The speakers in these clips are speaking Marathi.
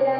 या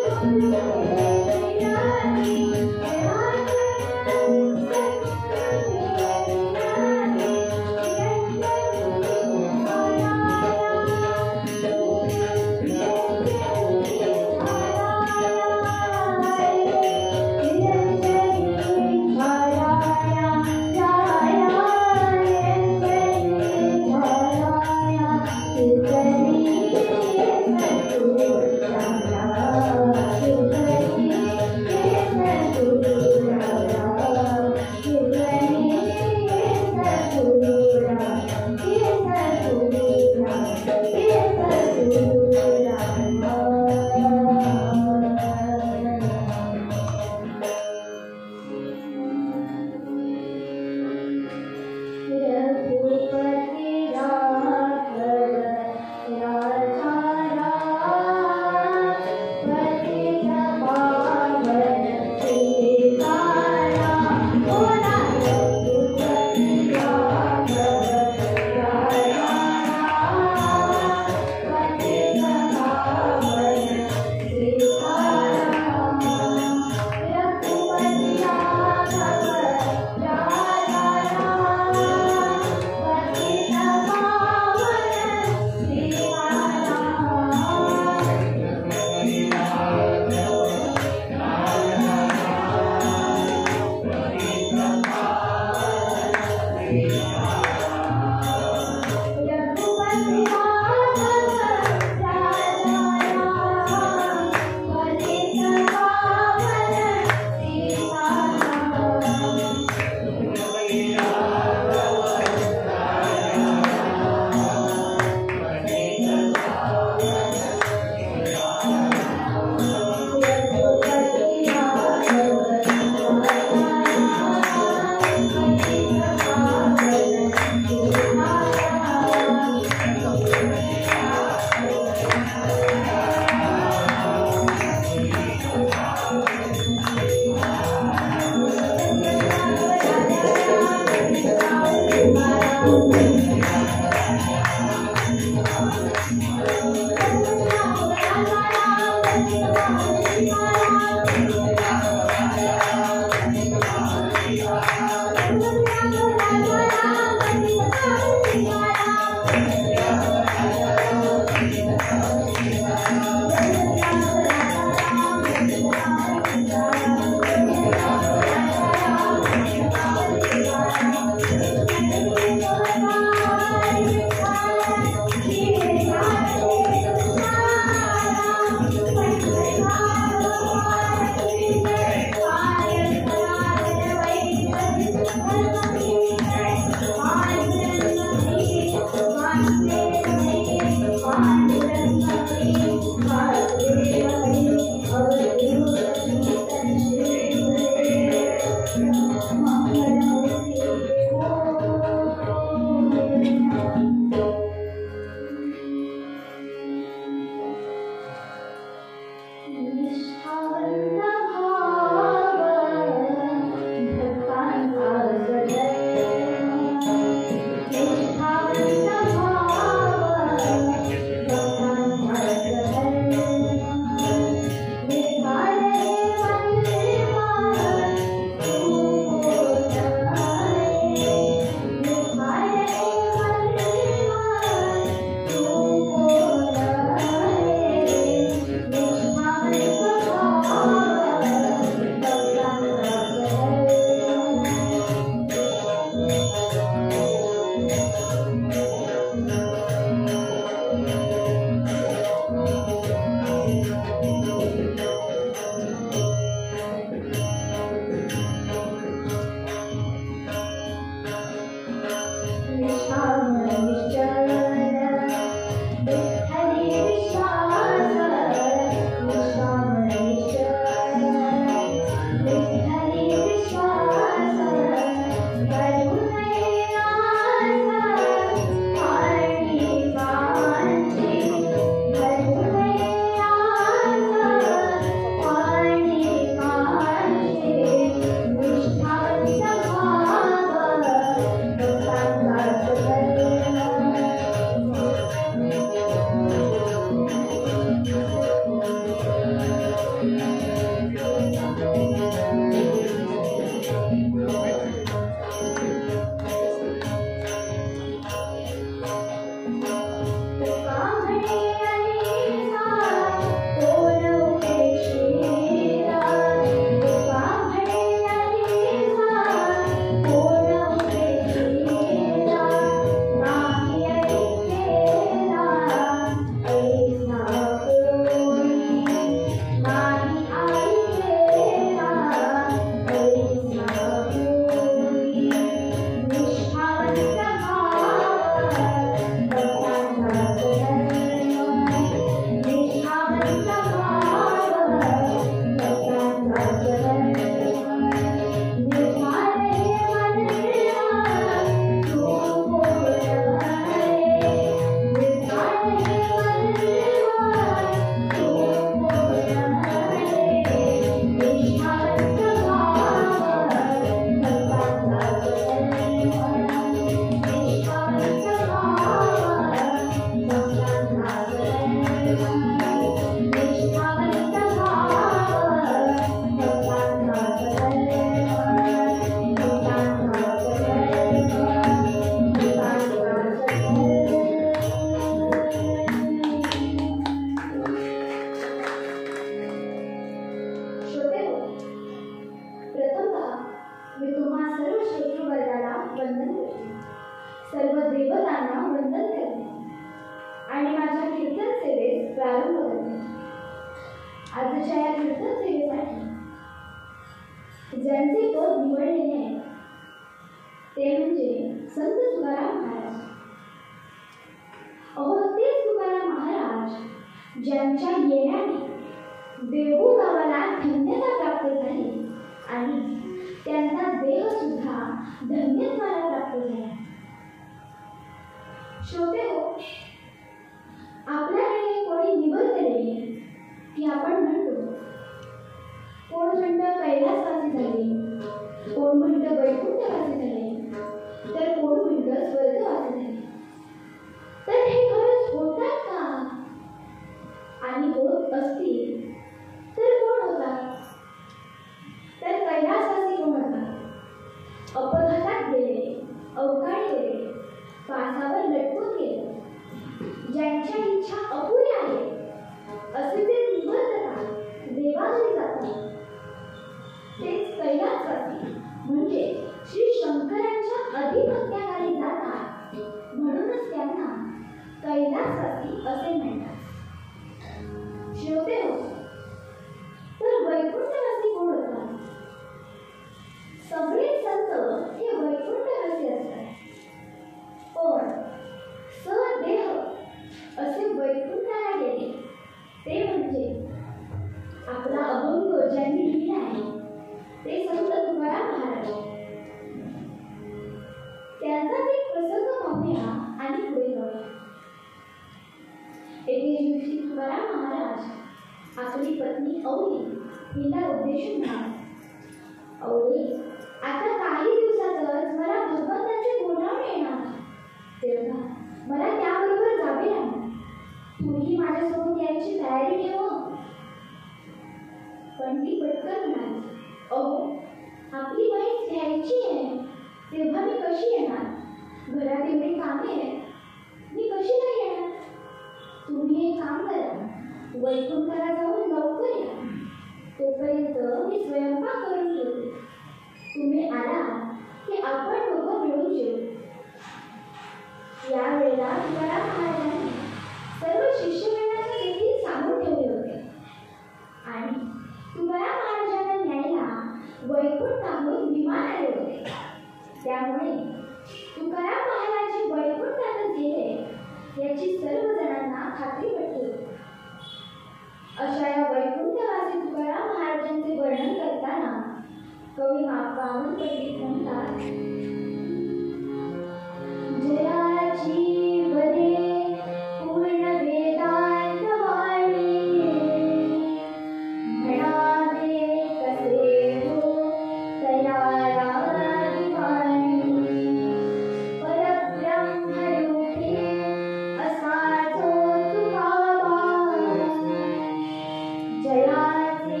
जयाचे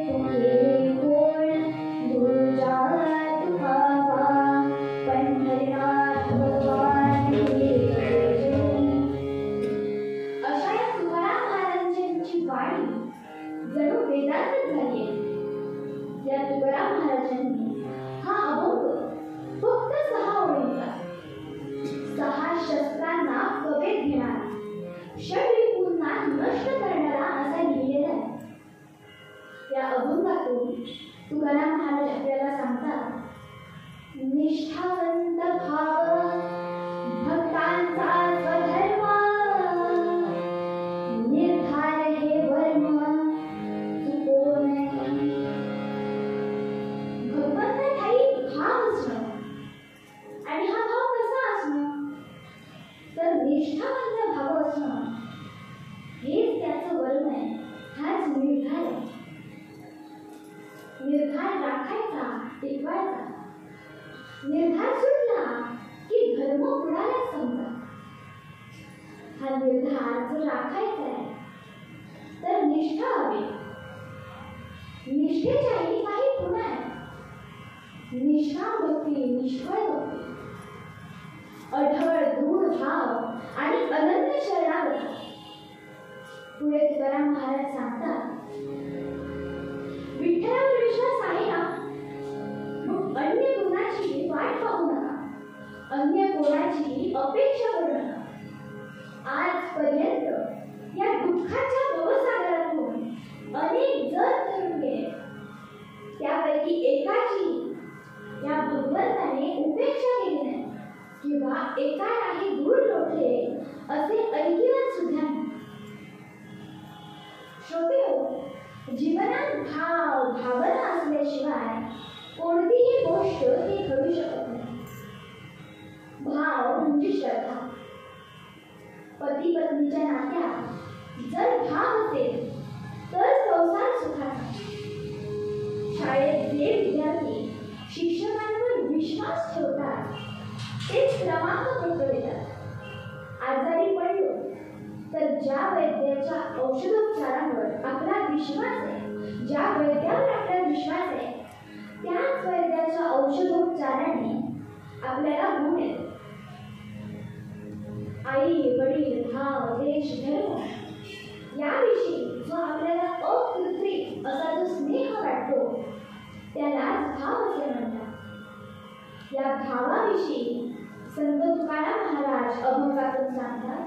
तुझे निर्धार राखायचा, टिकवायचा. निर्धार सुटला की धर्म कुणाला समजा. हा निर्धार जर राखायचा आहे तर निष्ठा हवी. निष्ठेच्याही काही गुण आहेत. निष्ठा भक्ती, निष्फळ भक्ती, अढळ दृढ भाव आणि अनन्य शरणागती. पुढे तुकाराम महाराज सांगतात, विठ्ठलावर विश्वास आहे ना, मग अन्य गुणाची वाट पाहू नका, अन्य कोणाची अपेक्षा करू नका. आजपर्यंत या दुःखाच्या भवसागरातून अनेक जण तरुण गेले. त्यापैकी एकाची या भगवंताने उपेक्षा केली नाही किंवा एकालाही दूर लोटले असे ऐकिवात सुद्धा नाही. श्रोतेहो, जीवनात भाव भावना असल्याशिवाय कोणतीही गोष्ट ही घडू शकत नाही. भाव म्हणजे श्रद्धा. पती पत्नीच्या नात्यात जर भाव असेल तर संसार सुखाचा. शाळेत जे विद्यार्थी शिक्षकांवर विश्वास ठेवतात तेच क्रमांक पटकवितात. आजारी पडलो तर ज्या वैद्याच्या औषधोपचारांवर आपला विश्वास आहे, ज्या वैद्यावर आपला विश्वास आहे, त्याच वैद्याच्या औषधोपचाराने आपल्याला गुण येतो. आई वडील भाव देश धर्म याविषयी जो आपल्याला अकृत्रिम असा जो स्नेह वाटतो त्यालाच भाव असे म्हणतात. या भावाविषयी संत तुकाराम महाराज अभंगातून सांगतात,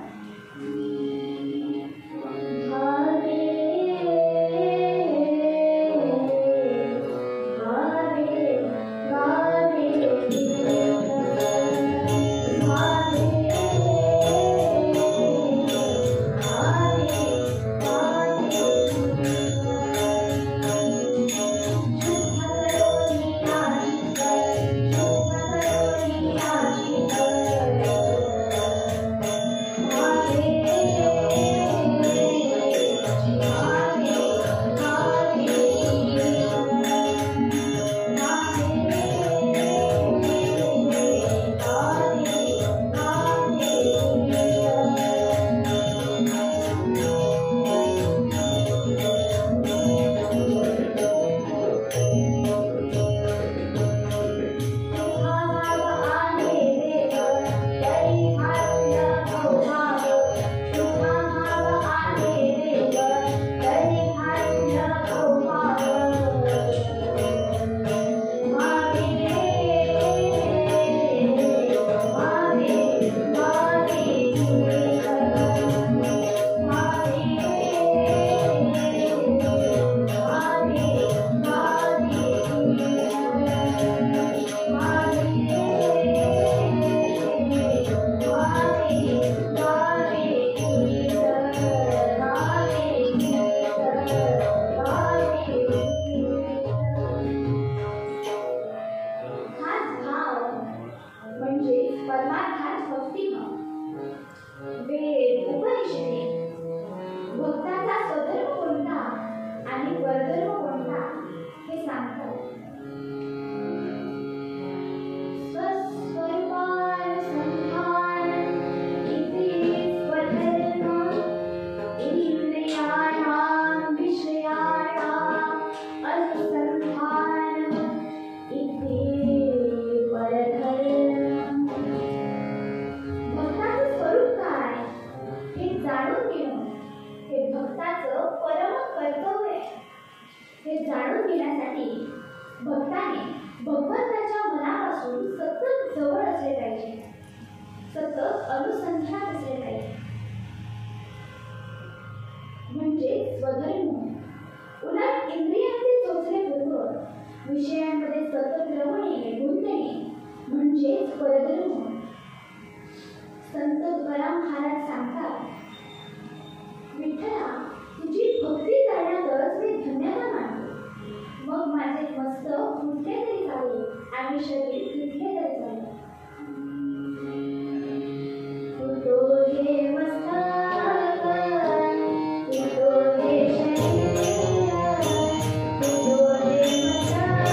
विषयांमध्ये सतत रमणे गुंतणे म्हणजेच परधर्म. संत तुकाराम महाराज सांगतात, विठ्ठला तुझी भक्ती करण्यातच मी धन्यता मानतो. मग माझे मस्तक कुठले तरी चालेल आणि शरीर कुठले तरी चालेल. तुटो हे मस्तक, तुटो हे शरीर, तुटो हे मस्तक.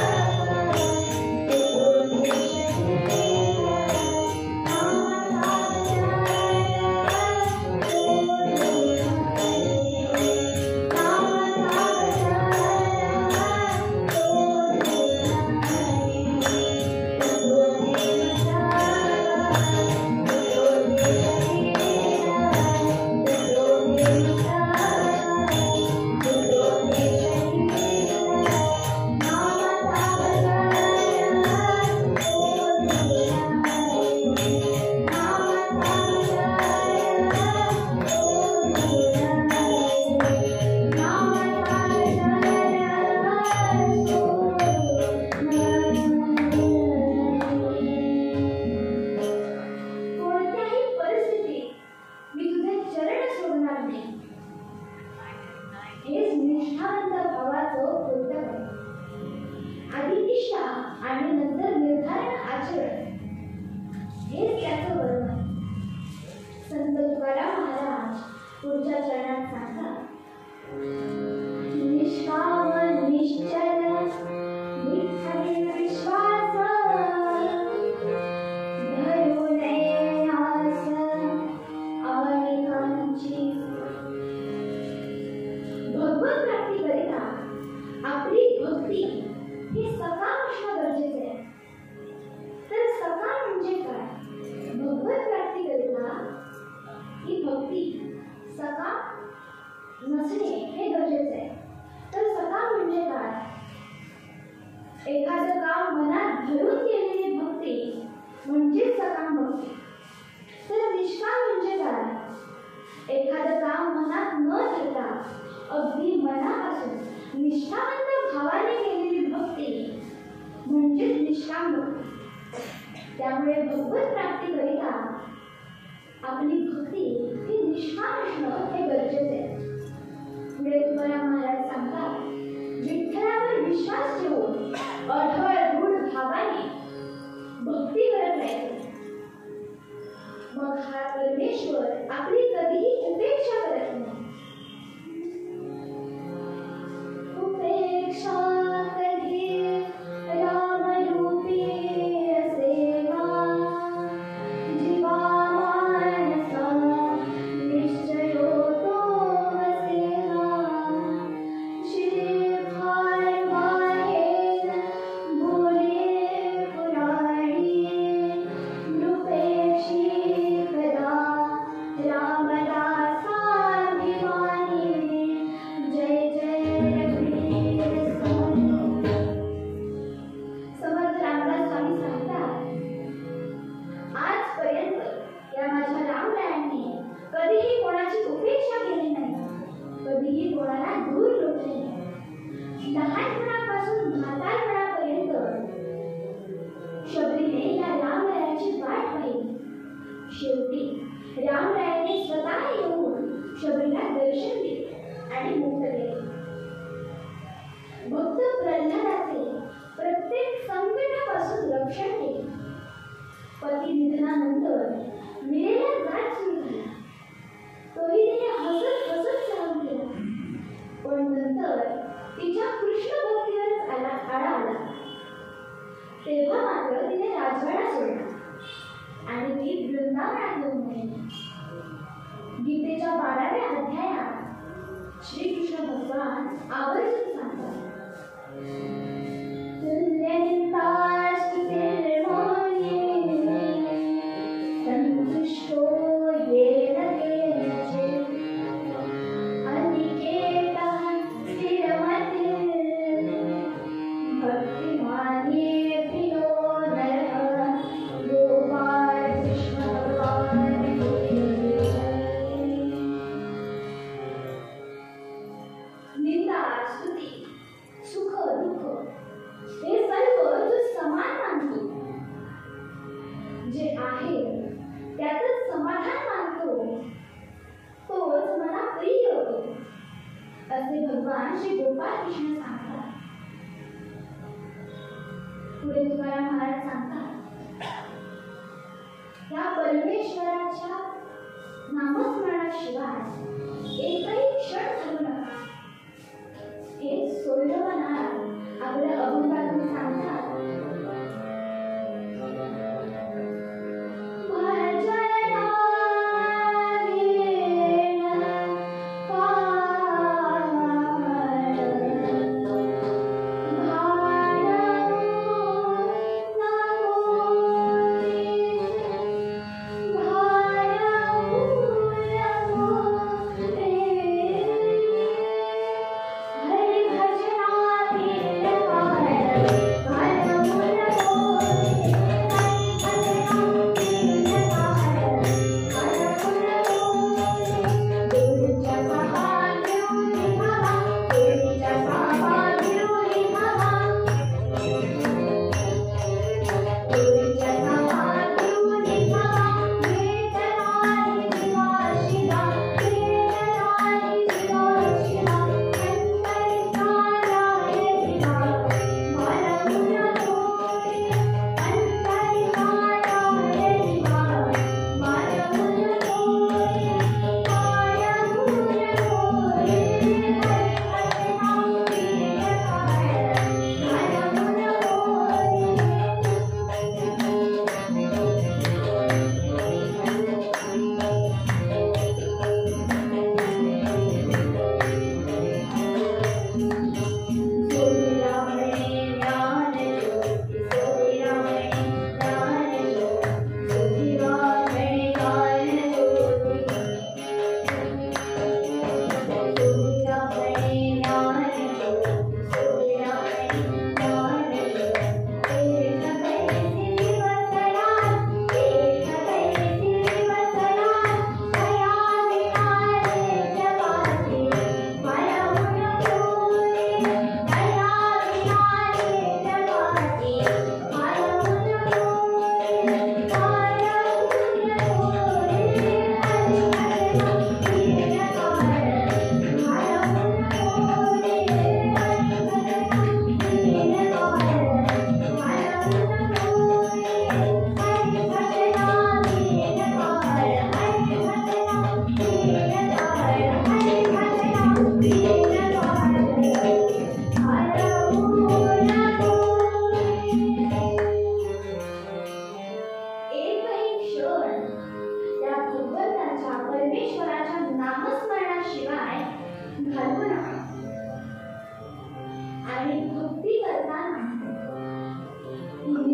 प्रतिष्ठा आणि नंतर निर्धारण आचरण हेच त्याचं वर्णन. संत तुकाराम महाराज पुढच्या चरणात सांगतात, निष्काम निश्चल विठ्ठल विश्वास धरून आस अनेकांची. भगवत प्राप्तीकरिता आपली भक्ती हे सकाम असणं गरजेचे आहे. तर सकाम म्हणजे काय? भगवत प्राप्तीकरिता ही भक्ती सकाम नसणे हे गरजेचे आहे. तर सकाम म्हणजे काय? एखादं काम मनात धरून केलेली भक्ती म्हणजे सकाम भक्ती. तर निष्काम म्हणजे काय? एखादं काम मनात न धरता अगदी मनापासून निष्ठावंत भावाने केलेली भक्ती म्हणजे निष्काम भक्ती. त्यामुळे भगवत प्राप्तीकरिता आपली भक्ती ही निष्काम असणं हे गरजेचे आहे. पुढे तुकाराम महाराज सांगतात, विठ्ठलावर विश्वास ठेवून अढळ दृढ भावाने भक्ती करत राहायची. मग हा परमेश्वर आपली कधीही उपेक्षा करत नाही. उपेक्षा कधी रामरूपी असेवा, जीवा मानसा निश्चयो तो असेवा. श्री भार्गवायेन बोले पुराणी, नृपेक्षी कदा रामदासाभिमानी. जय जय रघुवीर स्वामी. समर्थ रामदास स्वामी सांगतात, आजपर्यंत या माझ्या रामरायांनी कधीही कोणाची उपेक्षा केली नाही, कधीही कोणाला दूर लोटले नाही. लहानपणापासून म्हातारपणापर्यंत शबरीने या रामरायाची वाट पाहिली. शेवटी रामरायाने स्वतः येऊन शबरीला दर्शन दिले आणि मुक्त केले. भक्त प्रल्हादाचे प्रत्येक संकटापासून रक्षण केले. पती निधनानंतर मिळेला जात सुरू झाला, तोही तिने हसत हसत सहन केला. पण नंतर तिच्या कृष्ण भक्तीवरच आळा आला. तेव्हा मात्र तिने राजवाडा सोडला आणि ती वृंदावनात येऊन गेली. गीतेच्या 12व्या अध्यायात श्रीकृष्ण भगवान आवर्जून सांगतात, संतुष्टो येन केनचित् अनिकेतः स्थिरमतिः भक्तिमान्ये प्रियो नरः गोपाल कृष्ण भगवान की जय. निंदा स्तुती सुख दुःख हे सर्व जो समान मानतो, जे आहे त्यातच समाधान मानतो, तोच मला प्रिय होतो, असे भगवान श्री गोपाल कृष्ण सांगतात. पुढे तुकाराम महाराज सांगतात, या परमेश्वराच्या नामस्मरणाशिवाय एकही क्षण घालू नका. हे सोयरवणार आपल्या अभंगातून सांगतात,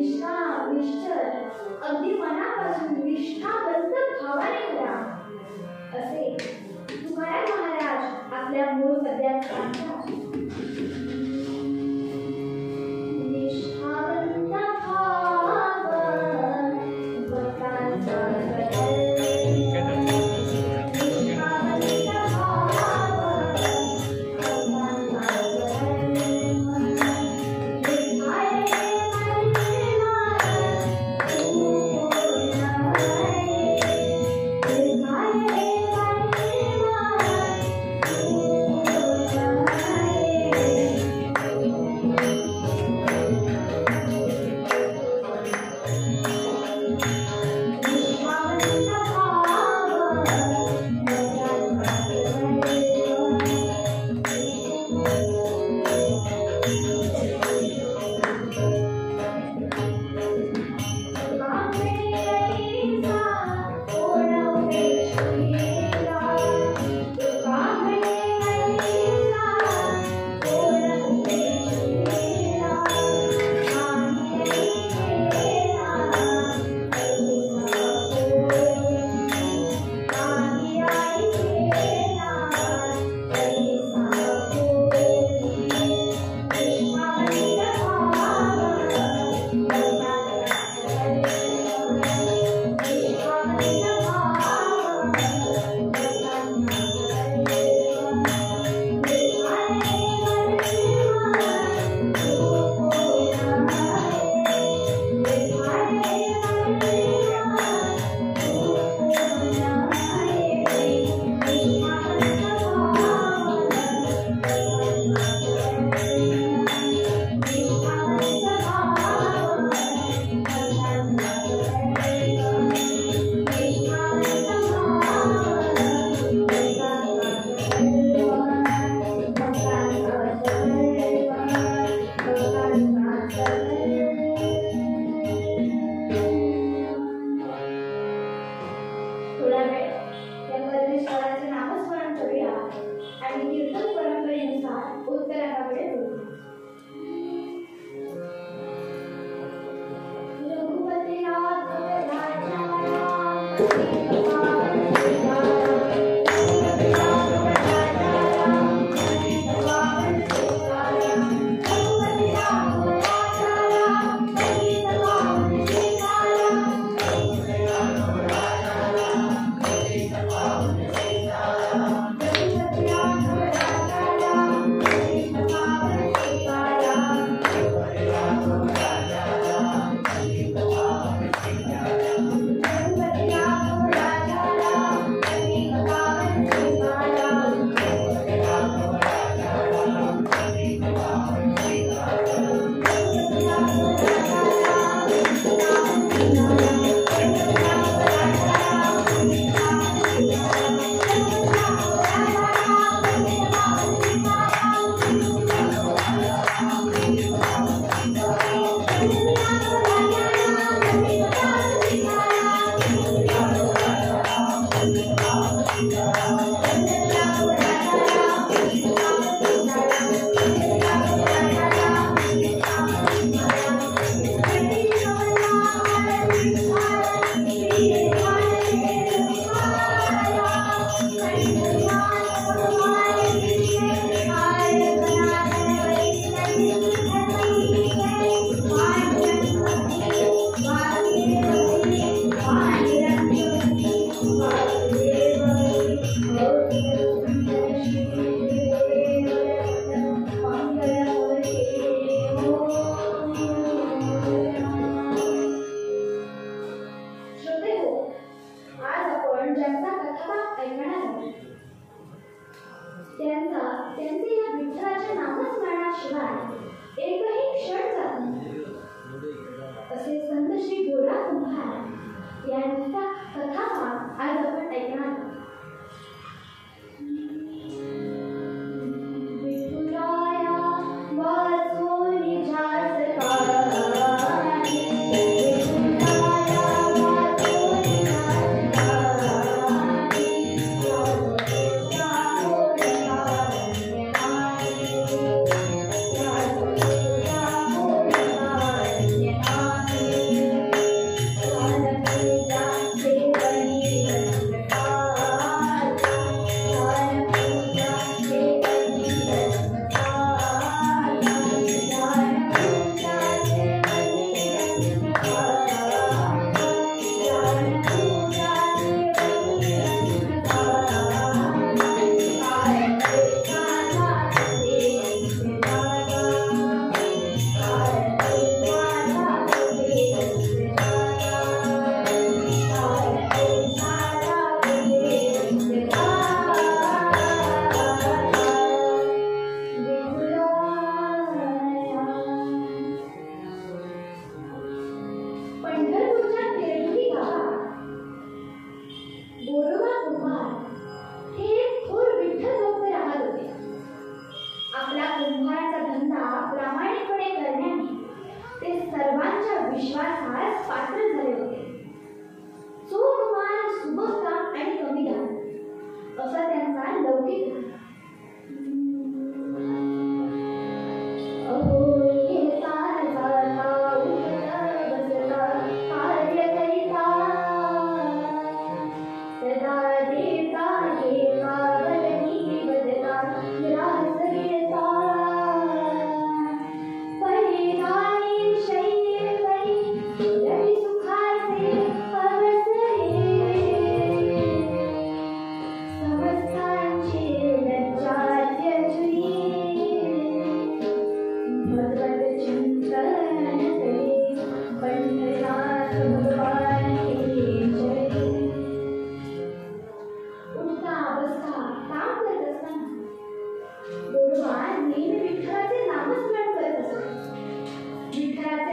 निष्काम निश्चल अगदी मनापासून निष्ठावंत भावाने करा असे तुकाराम महाराज आपल्या मूळ पद्यात सांगतात.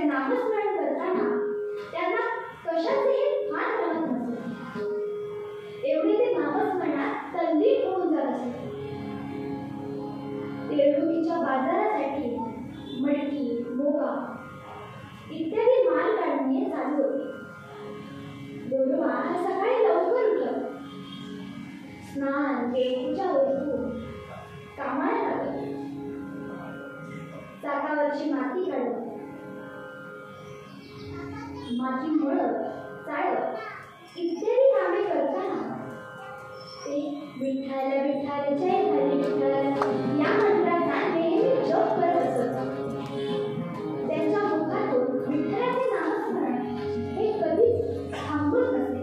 नामस्मरण करताना त्यांना कशाचेही भान राहत नसत. एवढे ते नामस्मरणात तल्लीन होऊन जात असत. निवडणुकीच्या बाजारासाठी मडकी, मोगा इत्यादी माल काढणे चालू होते. गोरोबा सकाळी लवकर उठत, स्नान पूजा ओळखून कामाला लागत. चाकावरची माती काढत, माती मळत, चाळत इत्यादी कामे करताना ते विठ्ठल विठ्ठल जय हरी विठ्ठल या मंत्राचा नेहमी जप करत असत. त्यांच्या मुखातून विठ्ठलाचे नामस्मरण हे कधीच थांबत नसे.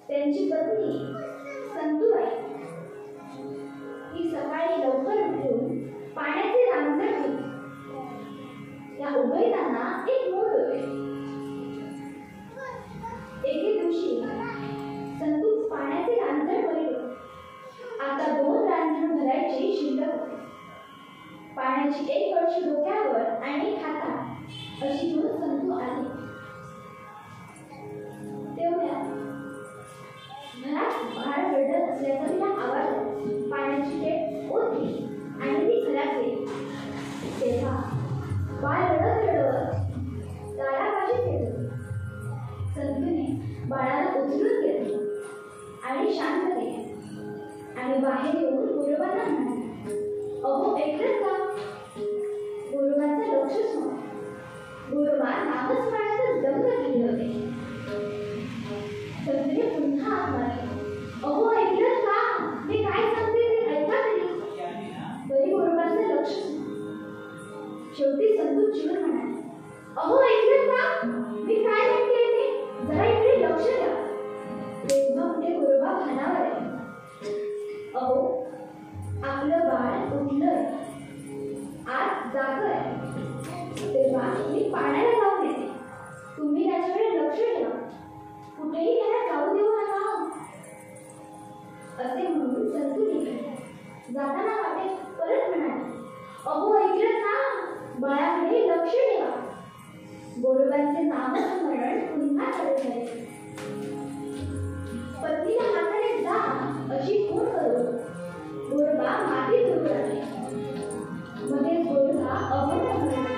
त्यांची पत्नी संतूबाई ही सकाळी लवकर उठून पाण्याचे रांजण घेत. या उभयतांना एक मूल होते. एके दिवशी संतू पाण्याचे रांजण भरले. आता 2 रांजण भरायची शिल्लक होती. पाण्याची एक कळशी डोक्यावर आणि हातात अशी घेऊन संतू आले. तेवढ्या घरात बाळ रडत असल्याचा तिला आवाज आला. पाण्याची टेप ओतली आणि ती घरात गेली. तेव्हा बाळ रडत रडत दारापाशी खेळत. संतूने बाळाला उचलून घेतले आणि शांत केले आणि बाहेर येऊन गोरोबांना म्हणाले, अहो ऐकलं का? गोरोबांचं लक्षच नव्हतं. गोरोबा नामस्मरणातच दंग झाले होते. संतूने पुन्हा हाक मारली, अहो ऐकलं का? मी काय सांगते ते ऐका तरी गोरोबांचं लक्षच नव्हतं. शेवटी संतू चिडून म्हणाले, अहो ऐकलं का? मी काय म्हणते ते जरा इकडे लक्ष द्या. तेव्हा पुढे गोरोबा भानावर आले, अहो आपलं बाळ उठलंय, आज जागंय. तेव्हा मी पाण्याला जाऊन येते. तुम्ही त्याच्याकडे लक्ष ठेवा. कुठेही त्याला जाऊ देऊ नका. असे म्हणून संतू निघाले. जाताना वाटेत परत म्हणाले, अहो ऐकलं का? बाळाकडे लक्ष ठेवा. गोरोबांचे नामस्मरण पुन्हा चालू झाले. पत्नीला हाताने जा अशी खूण करून गोरोबा मातीत उभे राहिले. मध्ये गोरोबा अभंग म्हणाले,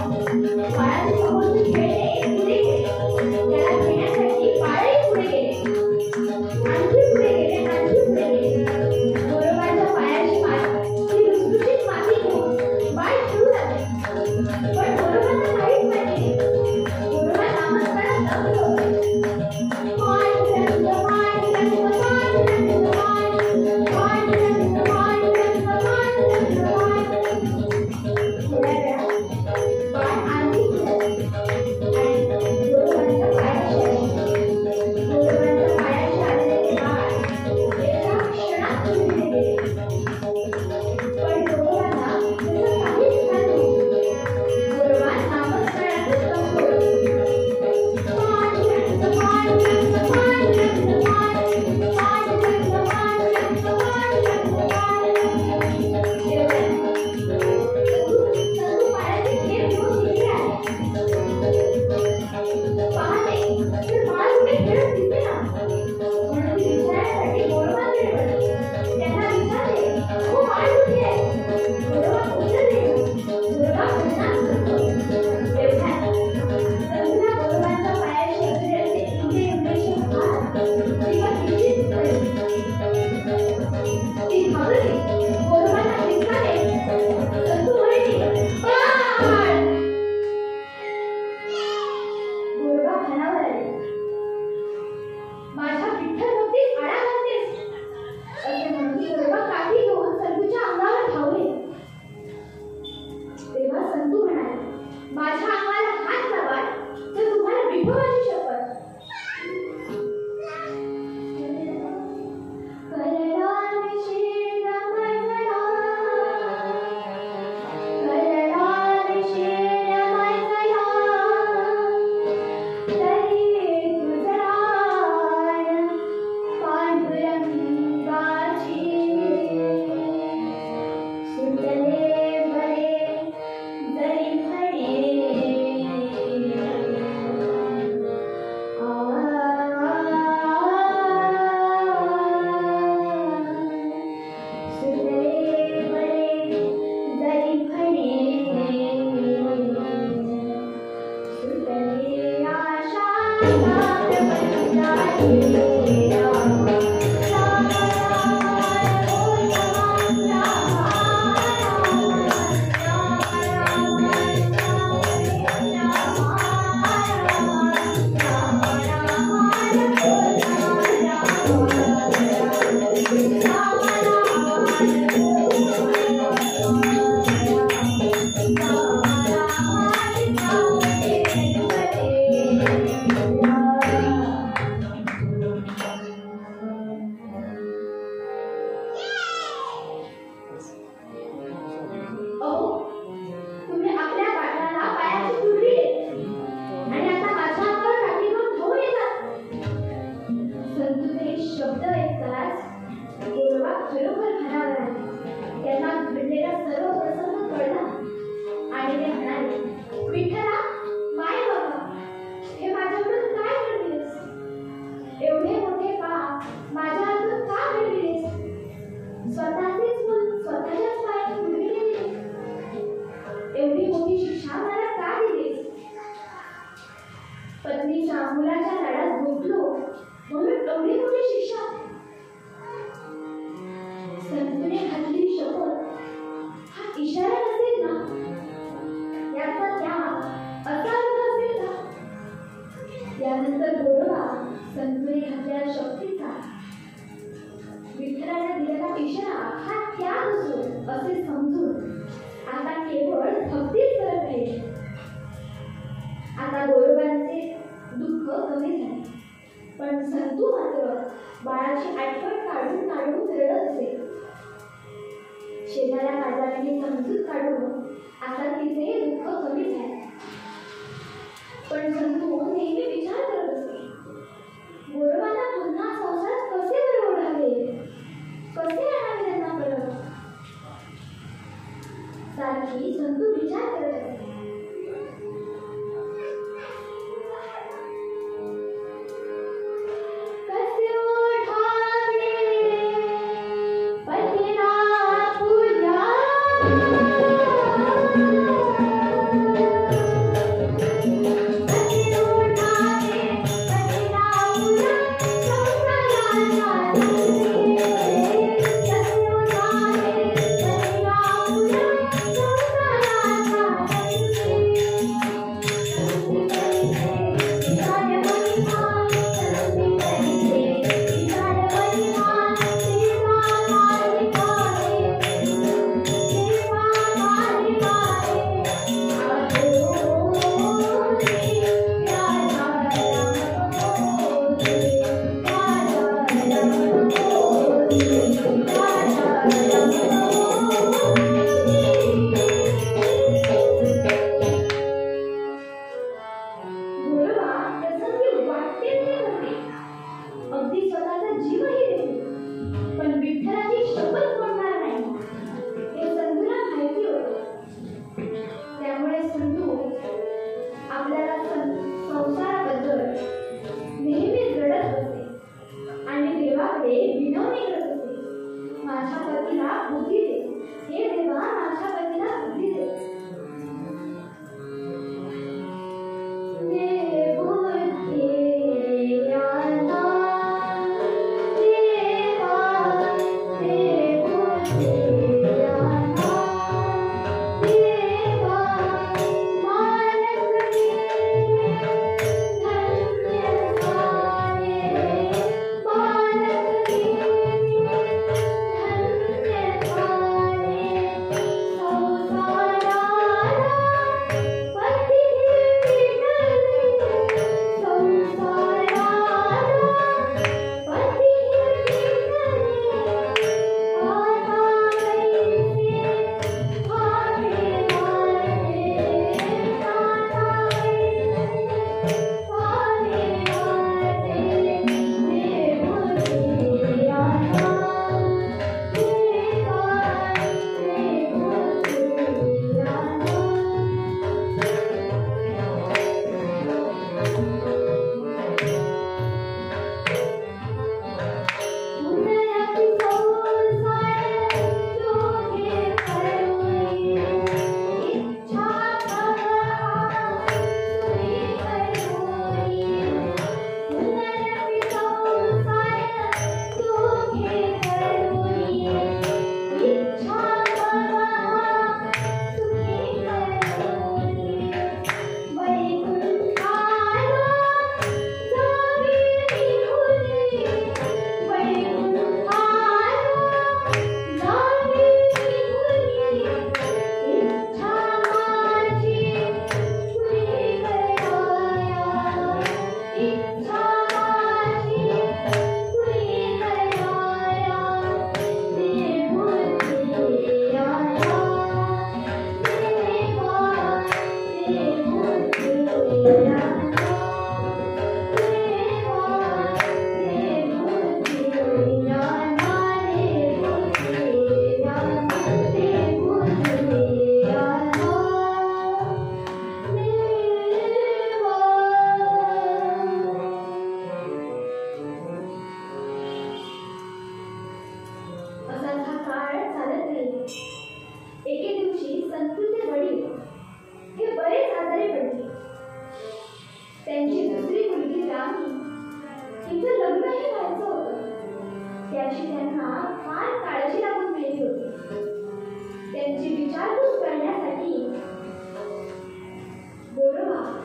बाळाचे समोरचे खेळणे पुढे गेले. त्याला घेण्यासाठी बाळही पुढे गेले. आणखी पुढे गेले, आणखी पुढे गेले. गोरोबाच्या पायाची ती लुसलुशीत माती घेऊन बाळ खेळू लागले. पण गोरोबांना काहीच माहिती नाही. गोरोबा नामस्मरणात दंग होते.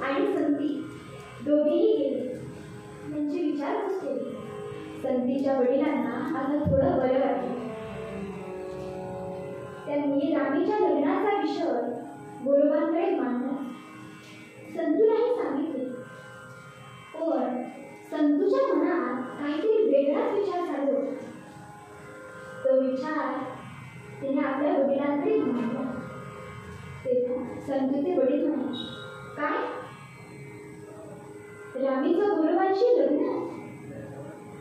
आणि संती दोघेही गेले. त्यांचे विचार बसले. संतीच्या वडिलांना आता थोडं बरं वाटलं. त्यांनी रामीच्या लग्नाचा विषय गोरोबांकडे मांडला. संतूलाही सांगितले, पण संतूच्या मनात काहीतरी वेगळाच विचार चालू होता. तो विचार तिने आपल्या वडिलांकडे मांडला. तेव्हा संतूचे वडील म्हणाले, काय? रामीचं गोरोबांशी लग्न?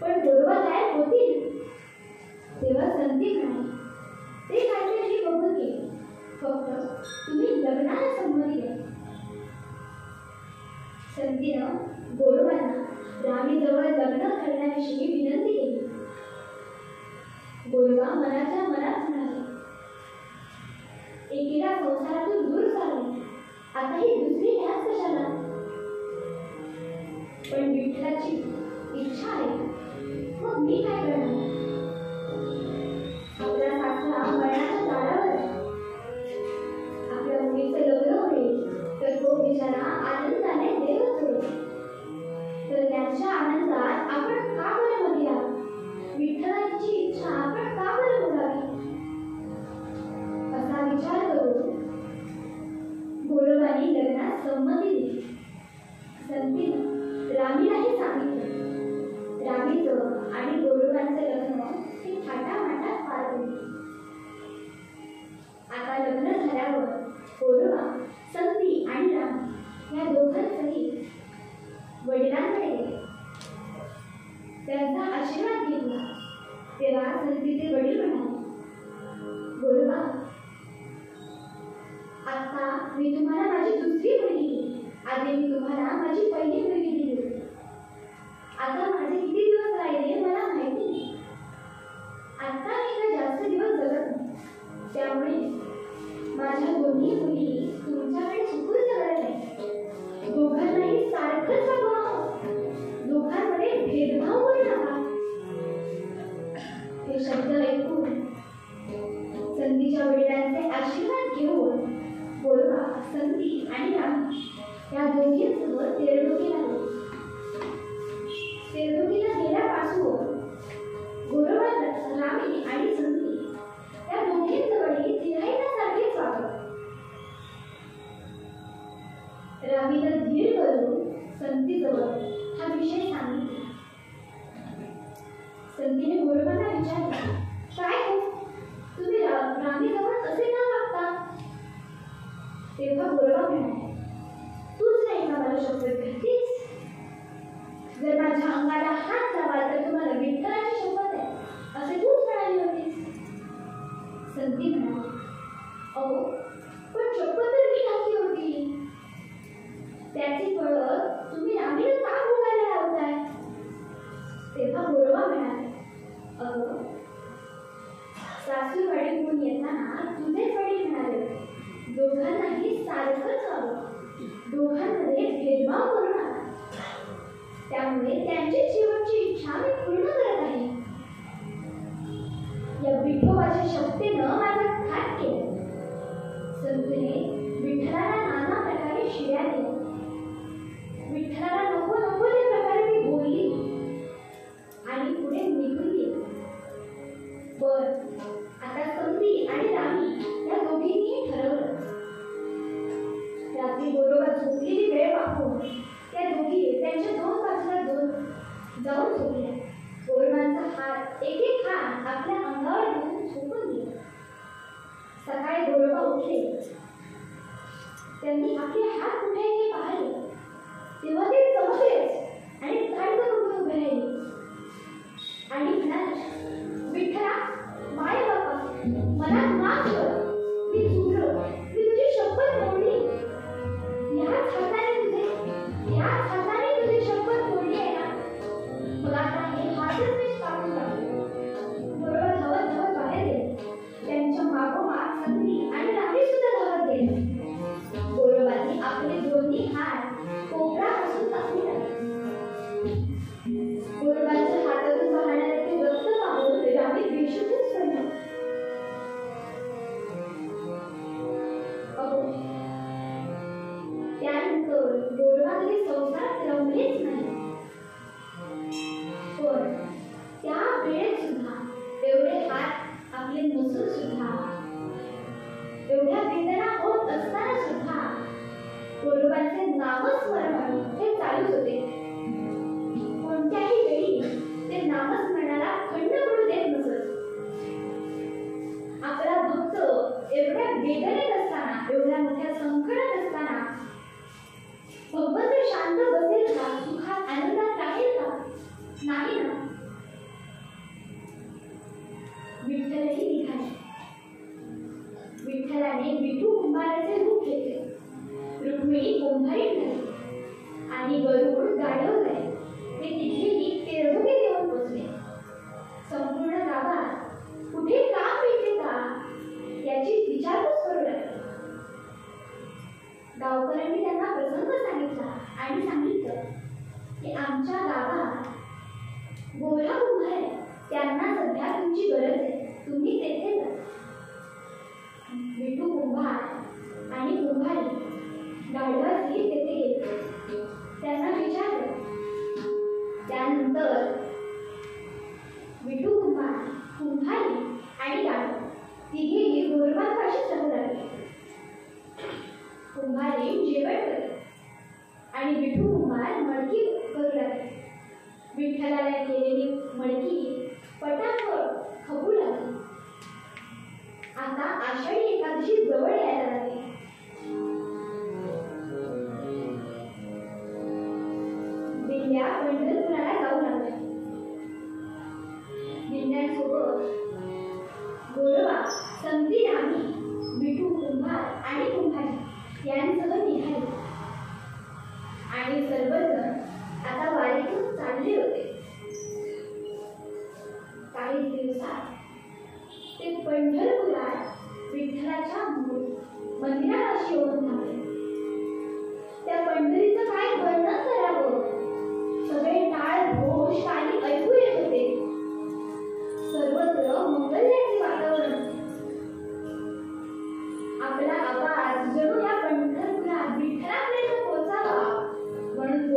पण गोरोबा तयार होतील? तेव्हा संती म्हणाली, ते काहीतरी मी बघून घेईन, फक्त तुम्ही लग्नाला संमती द्या. संतीनं गोरोबांना रामीजवळ लग्न करण्याविषयी विनंती केली. गोरोबा मनाच्या मनात म्हणाले, एकीला संसारातून दूर झाले, आता ही दुसरी ह्याच कशाला? पण विठ्ठलाची इच्छा आहे, मग मी काय करणार? आपला सासरा मरणाच्या दारावर, आपल्या मुलीचे लग्न होईल तर तो बिचारा आनंदाने देवच होईल. तर त्यांच्या आनंदात आपण का बरं मध्ये आहोत? विठ्ठलाची इच्छा आपण का बरं बोलावी? असा विचार करून गोरोबांनी लग्नात संमती दिली. संतीनं रामीलाही सांगितलं. रामीचं आणि गोरोबांचं लग्न हे थाटामाटात पार पडले. आता लग्न झाल्यावर गोरोबा, संती आणि राम या दोघांसहित वडिलांकडे गेले. त्यांचा आशीर्वाद घेतला. तेव्हा संतीचे वडील म्हणाले, गोरोबा, आता मी तुम्हाला माझी दुसरी मुलगी दिली. आधी मी तुम्हाला माझी पहिली मुलगी दिली होती. आता माझे किती दिवस राहिले मला माहिती नाही. आता मी काही जास्त दिवस जगत नाही. त्यामुळे माझ्या दोन्ही मुली तुमच्याकडे चुकून जगत नाही. दोघांनाही सारखंच वागवा. दोघांमध्ये भेदभाव करू नका. हे शब्द ऐकून संतीच्या वडिलांचे आशीर्वाद घेऊन गोरोबा, संती आणि राम या दोघींसोबत तेरडोकीला गेले. तेरडोकीला गेल्यापासून गोरोबा, रामी आणि संती या दोघींजवळही गिऱ्हाईकासारखेच वागत. रामीनं धीर करून संतीजवळ हा विषय सांगितला. संतीने गोरोबांना विचारले, काय हो, तुम्ही रामीजवळ असे का वागता? तेव्हा गोरोबा म्हणाले, तूच नाही का मला शपथ घातलीस? जर माझ्या अंगाला हात लावाल तर तुम्हाला विठ्ठलाची शपथ आहे असे तूच म्हणाली होतीस. संती म्हणाली, अहो, पण शपथ तर मी घातली होती. त्याची फळ तुम्ही रामीला का भोगायला लावताय? तेव्हा गोरोबा म्हणाले, अगं, सासूरवाडीहून येताना तुझे वडील म्हणाले, दोघांनाही सारखंच वागवा. दोघांमध्ये भेदभाव करू नका. त्यामुळे त्यांची शेवटची इच्छा मी पूर्ण करत आहे. या विठोबाच्या शक्तीनं माझा घात केला. संतूने विठ्ठलाला नाना प्रकारे शिव्या दिल्या. विठ्ठलाला नको नको त्या प्रकारे ती बोलली आणि पुढे निघून गेली. बर, आता संती आणि रामी या दोघींनी ठरवलं. रात्री गोरोबा झोपलेली वेळ पाहून त्या दोघी त्यांच्या दोन बाजूला जाऊन झोपल्या. गोरोबांचा हात एक एक हात आपल्या अंगावर घेऊन झोपून गेला. सकाळी गोरोबा उठले. त्यांनी आपले हात कुठे हे पाहिले. तेव्हा ते चमकलेच आणि धाडकन उठून उभे राहिले आणि म्हणाले, विठ्ठला, माय बाबा, मला माफ कर. मी चुकलो. मी तुझी शपथ मोडली. याच हाताने तुझी शपथ मोडली आहे ना? मग आता हे हातच मी काढून टाकले. बरोबर धावत धावत बाहेर गेले. त्यांच्या मागोमाग संती आणि रामी सुद्धा धावत गेले. गोरोबांनी आपले दोन्ही हात कोपरापासून कापून टाकले. गोरोबांच्या हातातून वाहणारे ते रक्त पाहून रामी बेशुद्धच पडला. त्यानंतर नामस्मरण हे चालूच होते. कोणत्याही वेळी ते नामस्मरणाला खंड पडू देत नसत. आपला भक्त एवढ्या वेदनेत असताना, एवढ्या मोठ्या संकटात असताना भगवंत शांत बसेल का? सुखात आनंदात राहील का? नाही ना. विठ्ठलही निघाले. विठ्ठलाने विठू कुंभाराचे रूप घेतले. रुक्मिणी कुंभारी झाली आणि गरुड गाढव झाले. ते तिथेही तिरभुगे देऊन पोचले. संपूर्ण गावात कुठे काम भेटले का याची विचारपूस करू लागले. गावकऱ्यांनी त्यांना प्रसंग सांगितला आणि सांगितलं की आमच्या गावात गोरा कुंभार आहे, त्यांना सध्या तुमची गरज आहे, तुम्ही तेथे जा. विठू कुंभार आणि कुंभारी गाढवाची तेथे गेले. त्यांना विचारलं. त्यानंतर विठू कुंभार, कुंभारी आणि गाढव तिघेही गोरवांपाशीच राहू लागले. कुंभारी जेवण करत आणि विठू कुंभार मडकी करू लागले. विठ्ठलाला केलेली मडकी पटापट खपू लागली. आता आषाढी एकादशी जवळ यायला लागली. दिंड्या पंढरपुराला जाऊ लागल्या. दिंड्यांसोबत गोरवा, संती रामी, विठू कुंभार आणि कुंभारी यांसह निघाले आणि सर्वजण आता वारीतून चालले होते. काही दिवसात ते पंढरपुरात विठ्ठलाच्या मंदिरापाशी येऊन थांबले. त्या पंढरीचं काय वर्णन करावं. सगळे टाळ घोष कानी ऐकू येत होते. सर्वत्र मंगल्याचे वातावरण. आपला आवाज जणू या पंढरपुरात विठ्ठलापर्यंत पोहोचावा म्हणून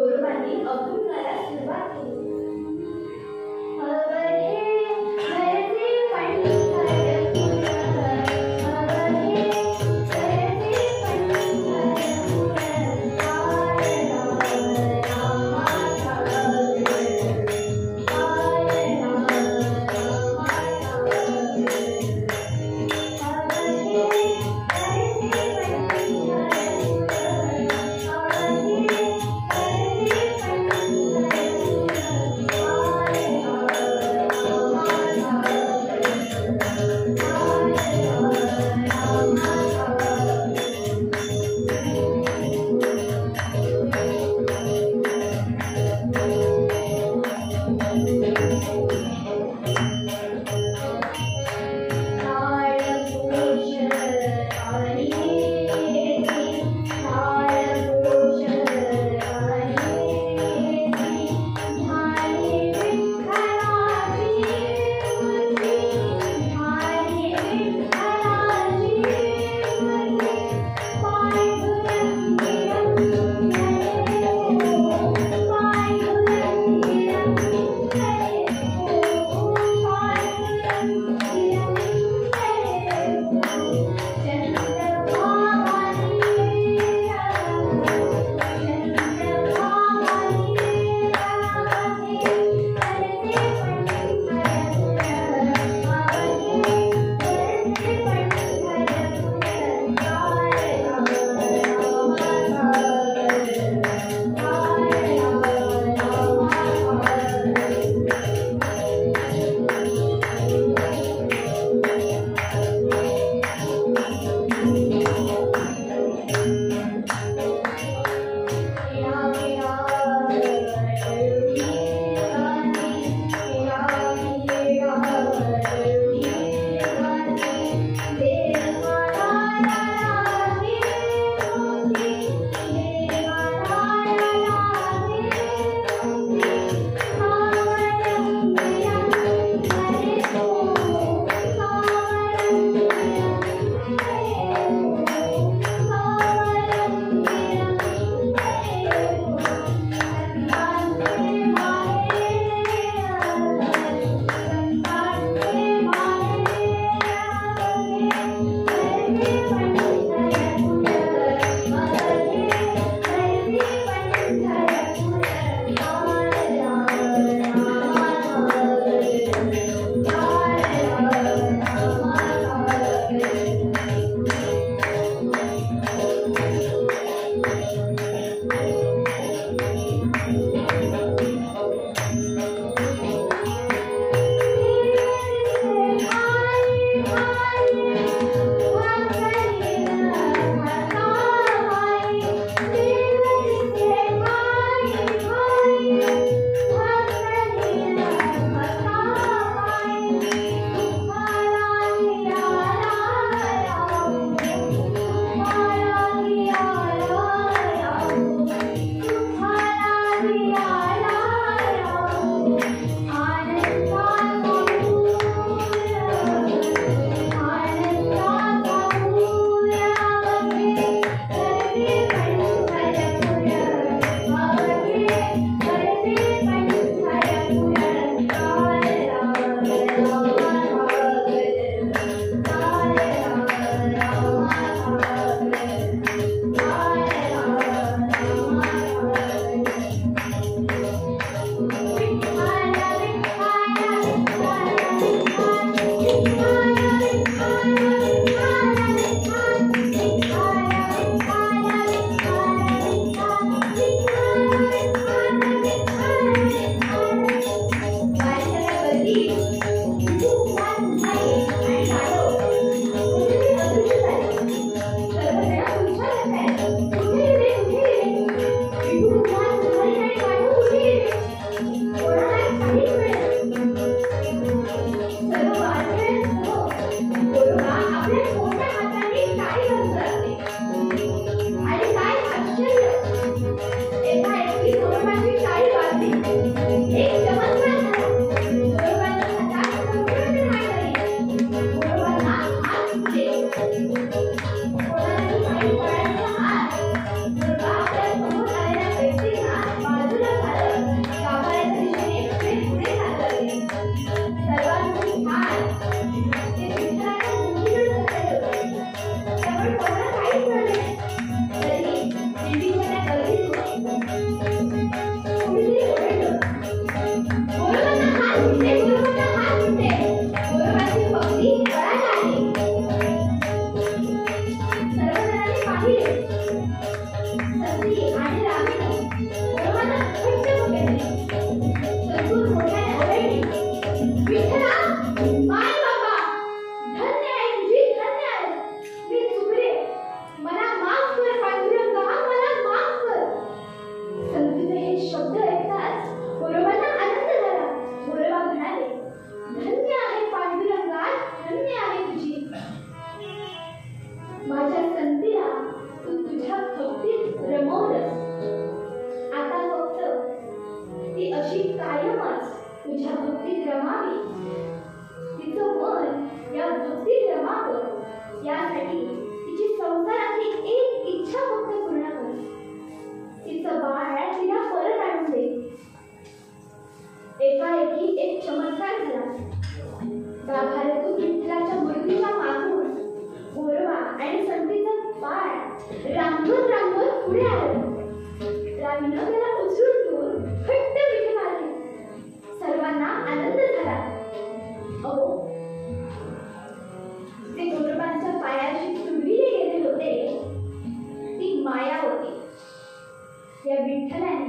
या विठ्ठलाने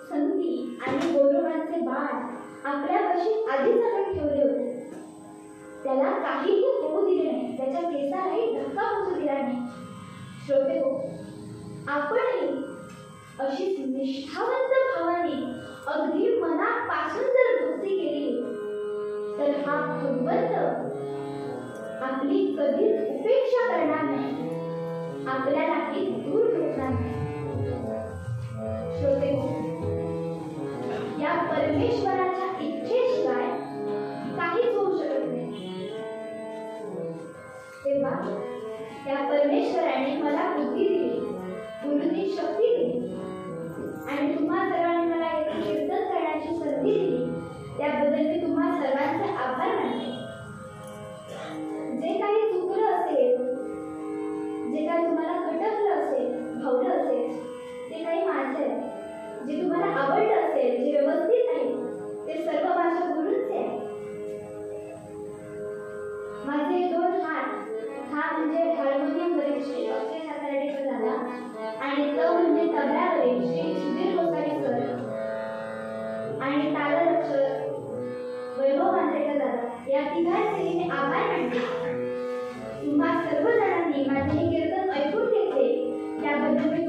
संती आणि गोरोबांचे बाळ आपल्यापाशी आधीच आणून ठेवले होते. त्याला काहीही होऊ दिले नाही, त्याच्या केसालाही धक्का बसू दिला नाही. श्रोते हो, आपणही अशीच निष्ठावंत भावाने अगदी मनापासून जर भक्ती केली तर हा भगवंत आपली कधीच उपेक्षा करणार नाही, आपल्यालाही दूर ठेवणार नाही. श्रोते हो, या परमेश्वराच्या इच्छेशिवाय काहीच होऊ शकत नाही. तेव्हा त्या परमेश्वराने मला बुद्धी दिली, बोलण्याची शक्ती दिली आणि तुम्हा सर्वांनी मला येथे कीर्तन करण्याची संधी दिली. त्याबद्दल मी तुम्हा सर्वांचे आभार मानते. जे काही चुकलं असेल, जे काही तुम्हाला खटकलं असेल, भावलं असेल, ते काही माझे आहे. जे तुम्हाला आवडलं असेल, जे व्यवस्थित आहे, ते सर्व माझ्या गुरूंचे आहे. माझे दोन हात, हा म्हणजे हार्मोनियमवरील श्री अक्षय सातार्डेकर दादा आणि तो म्हणजे तबल्यावरील श्री सुधीर गोसावी सर आणि तालरक्ष वैभव मांजरेकर दादा, या तिघांचे मी आभार मानते. तुम्हा सर्व जणांनी माझे हे कीर्तन ऐकून घेतले त्याबद्दल मी